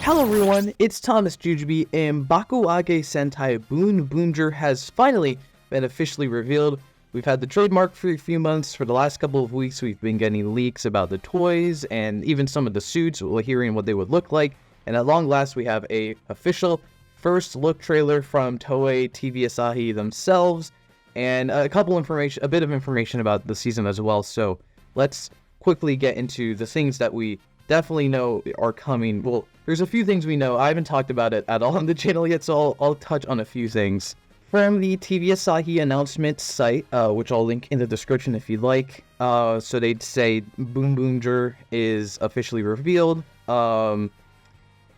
Hello everyone, it's thomasjujube, and Bakuage Sentai Boonboomger has finally been officially revealed. We've had the trademark for a few months. For the last couple of weeks, we've been getting leaks about the toys and even some of the suits, hearing what they would look like. And at long last, we have a official first look trailer from Toei TV Asahi themselves, and a bit of information about the season as well. So let's quickly get into the things that we definitely know are coming. Well, there's a few things we know. I haven't talked about it at all on the channel yet, so I'll touch on a few things. From the TV Asahi announcement site, which I'll link in the description if you'd like. So they'd say Boonboomger is officially revealed. The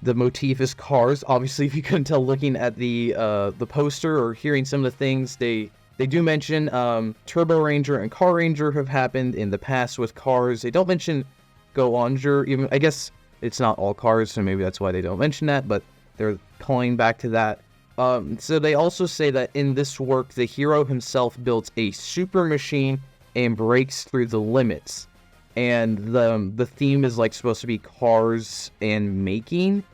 motif is cars. Obviously, if you couldn't tell looking at the poster or hearing some of the things, they do mention Turbo Ranger and Car Ranger have happened in the past with cars. They don't mention king-ohger. Even I guess it's not all cars, so maybe that's why they don't mention that, but they're calling back to that. So they also say that in this work, the hero himself builds a super machine and breaks through the limits. And the theme is like supposed to be cars and making.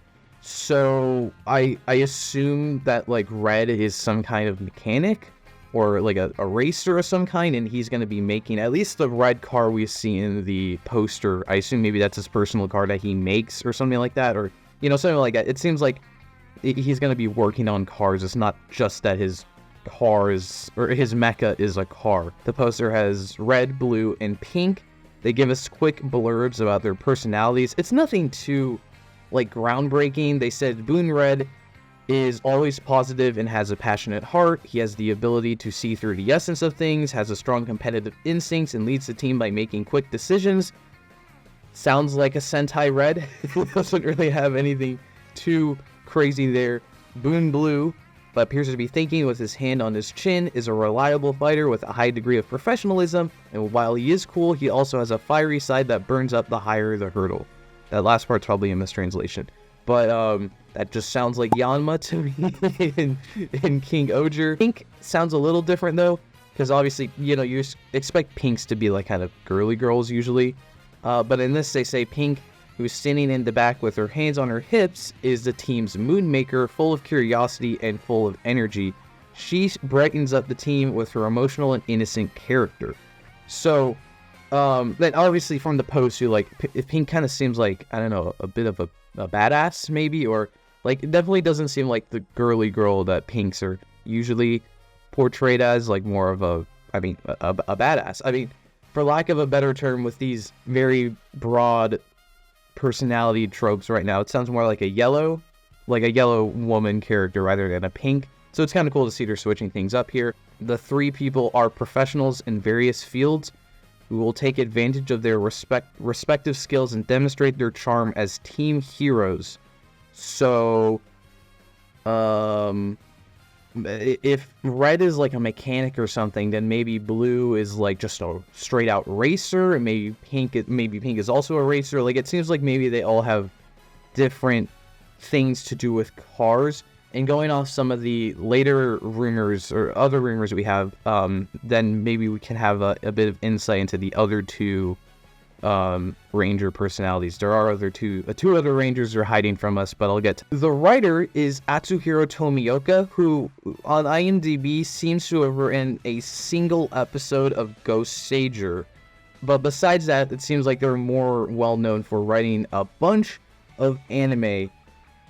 So I assume that like Red is some kind of mechanic or like a racer of some kind, and he's going to be making at least the red car we see in the poster. I assume maybe that's his personal car that he makes or something like that, or something like that. It seems like he's going to be working on cars. It's not just that his cars or his mecha is a car. The poster has red, blue, and pink. They give us quick blurbs about their personalities. It's nothing too like groundbreaking. They said Boon Red is always positive and has a passionate heart. He has the ability to see through the essence of things, has a strong competitive instincts, and leads the team by making quick decisions. Sounds like a Sentai Red. Doesn't really have anything too crazy there. Boon Blue appears to be thinking with his hand on his chin, is a reliable fighter with a high degree of professionalism, and while he is cool, he also has a fiery side that burns up the higher the hurdle. That last part's probably a mistranslation, but that just sounds like Yanma to me in king-ohger. Pink sounds a little different though, because obviously, you expect pinks to be like kind of girly girls usually, but in this they say Pink, who's standing in the back with her hands on her hips, is the team's moonmaker, full of curiosity and full of energy. She brightens up the team with her emotional and innocent character. So, then obviously from the post, if Pink kind of seems like, I don't know, a bit of a badass maybe, or like it definitely doesn't seem like the girly girl that Pinks are usually portrayed as, like more of a badass. I mean, for lack of a better term, with these very broad personality tropes right now, it sounds more like a yellow woman character rather than a pink. So it's kind of cool to see they're switching things up here. The three people are professionals in various fields who will take advantage of their respective skills and demonstrate their charm as team heroes. So if Red is like a mechanic or something, then maybe Blue is like just a straight out racer, and maybe Pink is also a racer. Like it seems like maybe they all have different things to do with cars. And going off some of the later rumors or other rumors we have, then maybe we can have a bit of insight into the other two Ranger personalities. There are two other Rangers are hiding from us, but I'll get to. The writer is Atsuhiro Tomioka, who on IMDb seems to have written a single episode of Ghost Sager. But besides that, it seems like they're more well known for writing a bunch of anime.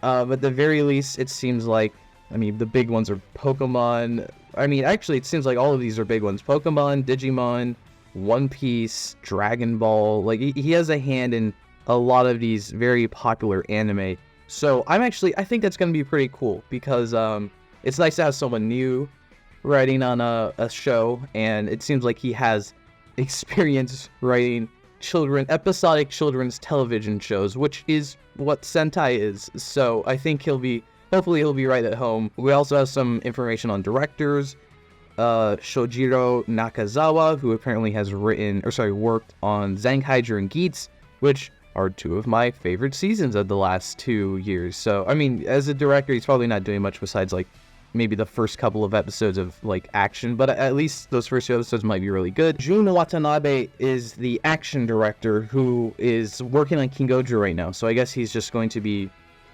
But at the very least, it seems like, the big ones are Pokemon. Actually, it seems like all of these are big ones. Pokemon, Digimon, One Piece, Dragon Ball. Like, he has a hand in a lot of these very popular anime. So, I think that's going to be pretty cool, because it's nice to have someone new writing on a show, and it seems like he has experience writing episodic children's television shows, which is what Sentai is. So I think hopefully he'll be right at home. We also have some information on directors. Shojiro Nakazawa, who apparently has worked on Zenkaiger and Geats, which are two of my favorite seasons of the last 2 years. So, as a director, he's probably not doing much besides like maybe the first couple of episodes of like action, but at least those first few episodes might be really good. Jun Watanabe is the action director who is working on King-ohger right now, so I guess he's just going to be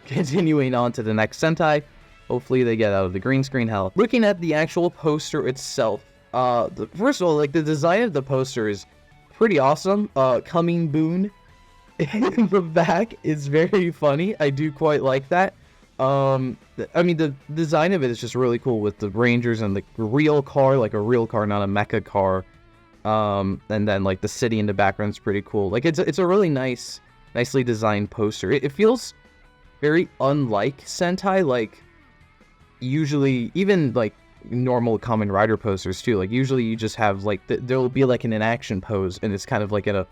continuing on to the next Sentai. Hopefully they get out of the green screen hell. Looking at the actual poster itself, first of all, like, the design of the poster is pretty awesome. Coming Boon in the back is very funny. I do quite like that. I mean, the design of it is just really cool with the Rangers and the real car, like a real car, not a mecha car. And then like the city in the background is pretty cool. Like it's a really nicely designed poster. It feels very unlike Sentai. Like usually, even like normal Kamen Rider posters too. Like usually you just have like there'll be like an action pose, and it's kind of like in a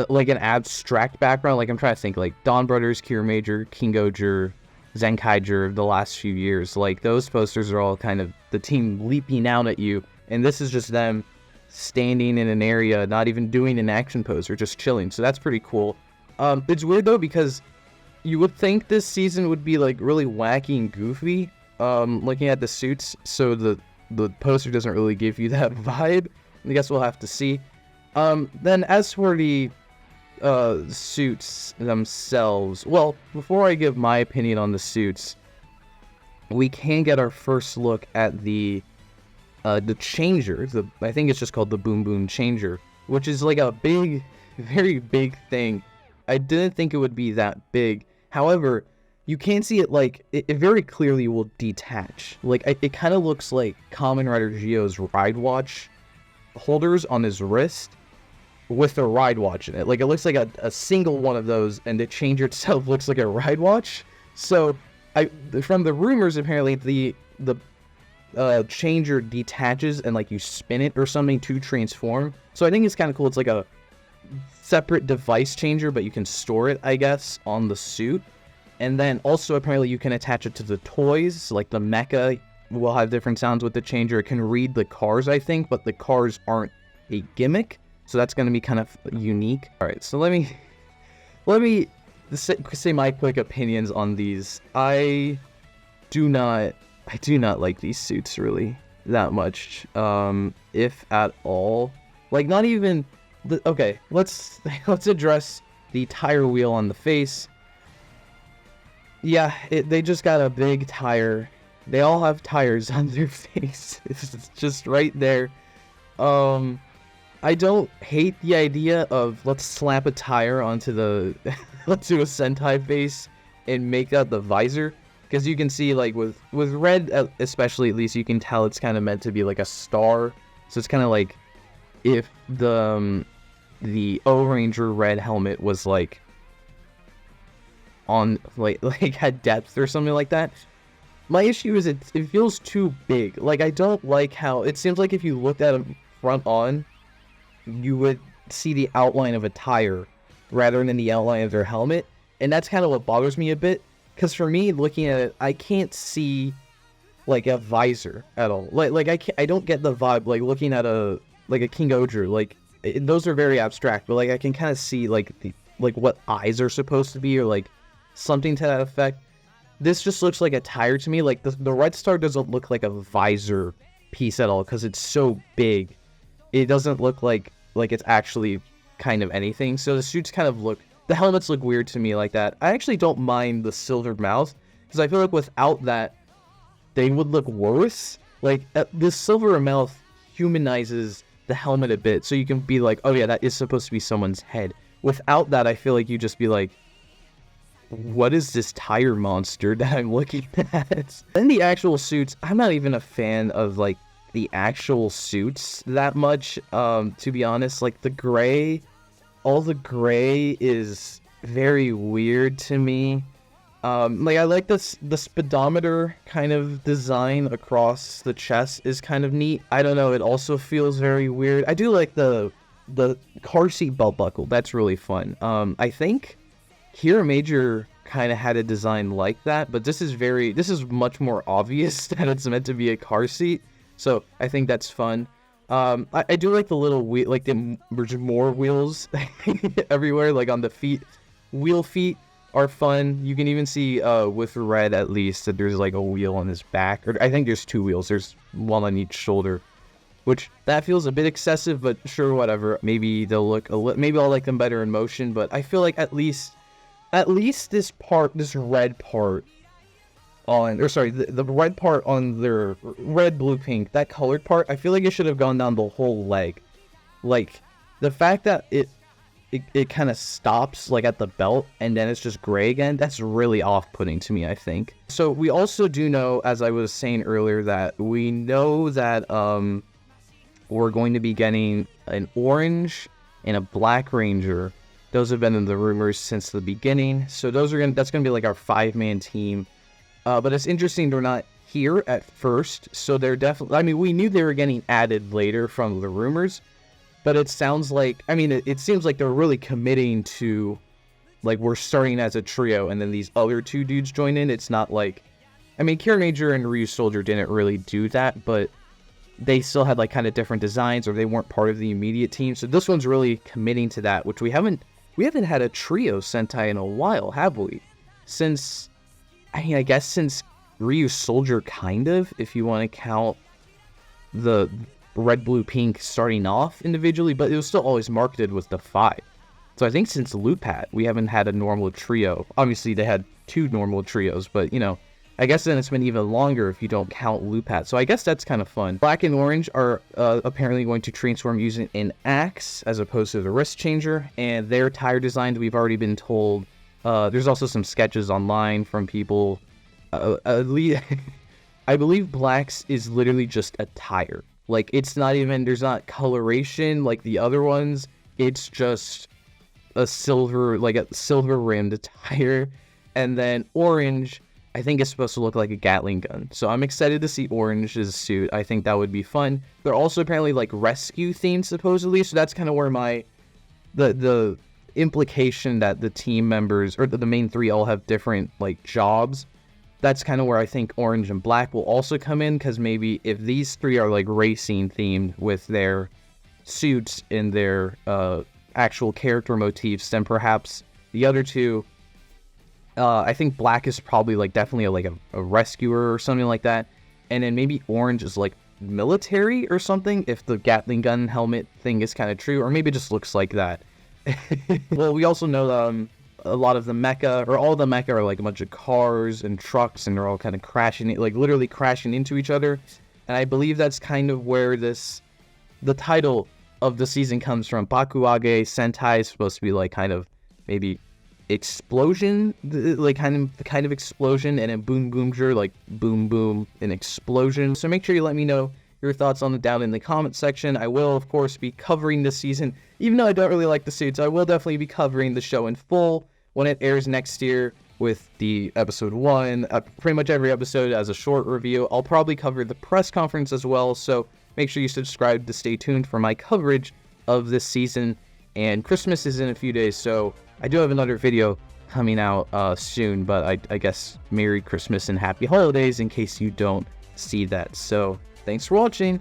like an abstract background. Like I'm trying to think, like Dawn Brothers, Kira Major, king-ohger, Zenkaiger, the last few years. Like those posters are all kind of the team leaping out at you, and this is just them standing in an area, not even doing an action pose, or just chilling. So that's pretty cool. It's weird though, because you would think this season would be like really wacky and goofy, looking at the suits, so the poster doesn't really give you that vibe. I guess we'll have to see. Then as for the suits themselves, well, before I give my opinion on the suits, we can get our first look at the changer. I think it's just called the Boom Boom Changer, which is like a big, very big thing. I didn't think it would be that big. However, you can see it, like, it very clearly will detach. Like, it kind of looks like Kamen Rider Gio's ride watch holders on his wrist with a ride watch in it. Like, it looks like a single one of those, and the changer itself looks like a ride watch. So, from the rumors, apparently, the changer detaches and, like, you spin it or something to transform. So I think it's kind of cool. It's like a separate device changer, but you can store it, I guess, on the suit. And then also apparently you can attach it to the toys, like the mecha will have different sounds with the changer. It can read the cars, I think, but the cars aren't a gimmick, so that's going to be kind of unique. All right, so let me say my quick opinions on these. I do not like these suits really that much, if at all. Like, not even okay, let's address the tire wheel on the face. Yeah, they just got a big tire. They all have tires on their face. It's just right there. I don't hate the idea of let's slap a tire onto the onto a Sentai face and make that the visor, because you can see, like, with red especially, at least you can tell it's kind of meant to be like a star. So it's kind of like if the O-Ranger red helmet was like on like had depth or something like that. My issue is it feels too big. Like, I don't like how it seems like if you looked at them front on, you would see the outline of a tire rather than the outline of their helmet, and that's kind of what bothers me a bit. Because for me, looking at it, I can't see like a visor at all. Like I don't get the vibe. Like looking at a king-ohger, like those are very abstract, but like I can kind of see like what eyes are supposed to be, or like something to that effect. This just looks like a tire to me. Like the red star doesn't look like a visor piece at all because it's so big. It doesn't look like it's actually kind of anything. So the suits kind of the helmets look weird to me like that. I actually don't mind the silver mouth, because I feel like without that, they would look worse. Like, this silver mouth humanizes the helmet a bit, so you can be like, oh yeah, that is supposed to be someone's head. Without that, I feel like you just be like, what is this tire monster that I'm looking at? Then the actual suits, I'm not even a fan of, like, the actual suits that much, to be honest. Like, the gray, all the gray is very weird to me. Like, I like the speedometer kind of design across the chest is kind of neat. I don't know, it also feels very weird. I do like the car seat belt buckle. That's really fun. I think Kira Major kind of had a design like that, but this is much more obvious that it's meant to be a car seat. So I think that's fun. I do like the little wheel, like there's more wheels everywhere, like on the feet. Wheel feet are fun. You can even see with red, at least, that there's like a wheel on his back. Or I think there's two wheels. There's one on each shoulder, which that feels a bit excessive, but sure, whatever. Maybe they'll look maybe I'll like them better in motion, but I feel like at least at least this red part the red part on their red, blue, pink, that colored part, I feel like it should have gone down the whole leg. Like, the fact that it kind of stops, like, at the belt, and then it's just gray again, that's really off-putting to me, I think. So, we also do know, as I was saying earlier, that we know that, we're going to be getting an orange and a black ranger. Those have been in the rumors since the beginning. So, that's gonna be, like, our 5-man team. But it's interesting they're not here at first, so they're definitely... I mean, we knew they were getting added later from the rumors, but it sounds like... I mean, it seems like they're really committing to, like, we're starting as a trio, and then these other 2 dudes join in. It's not like... I mean, Kira Major and Ryu Soldier didn't really do that, but they still had, like, kind of different designs, or they weren't part of the immediate team. So this one's really committing to that, which we haven't had a trio Sentai in a while, have we? Since... I mean, I guess since Ryu Soldier, kind of, if you want to count the red, blue, pink starting off individually, but it was still always marketed with the 5. So I think since Lupat, we haven't had a normal trio. Obviously, they had 2 normal trios, but, you know, I guess then it's been even longer if you don't count Lupat. So I guess that's kind of fun. Black and orange are apparently going to transform using an axe as opposed to the wrist changer, and their tire designs, we've already been told. There's also some sketches online from people. I believe Black's is literally just a tire. Like, it's not even, there's not coloration like the other ones. It's just a silver rimmed tire. And then orange, I think it's supposed to look like a Gatling gun. So I'm excited to see Orange's suit. I think that would be fun. They're also apparently, like, rescue themed, supposedly. So that's kind of where the implication that the team members, or the main 3, all have different, like, jobs. That's kind of where I think orange and black will also come in, because maybe if these 3 are, like, racing themed with their suits and their actual character motifs, then perhaps the other 2, I think black is probably, like, definitely a rescuer or something like that, and then maybe orange is, like, military or something, if the Gatling gun helmet thing is kind of true, or maybe it just looks like that. Well, we also know a lot of the mecha, or all the mecha, are like a bunch of cars and trucks, and they're all kind of crashing, like literally crashing into each other. And I believe that's kind of where the title of the season comes from. Bakuage Sentai is supposed to be like kind of maybe explosion, like kind of explosion, and then Boonboomger, like boom boom, an explosion. So make sure you let me know your thoughts on it down in the comment section. I will, of course, be covering this season. Even though I don't really like the suits, I will definitely be covering the show in full when it airs next year with the episode 1. Pretty much every episode as a short review. I'll probably cover the press conference as well, so make sure you subscribe to stay tuned for my coverage of this season. And Christmas is in a few days, so I do have another video coming out soon, but I guess Merry Christmas and Happy Holidays in case you don't see that. So thanks for watching.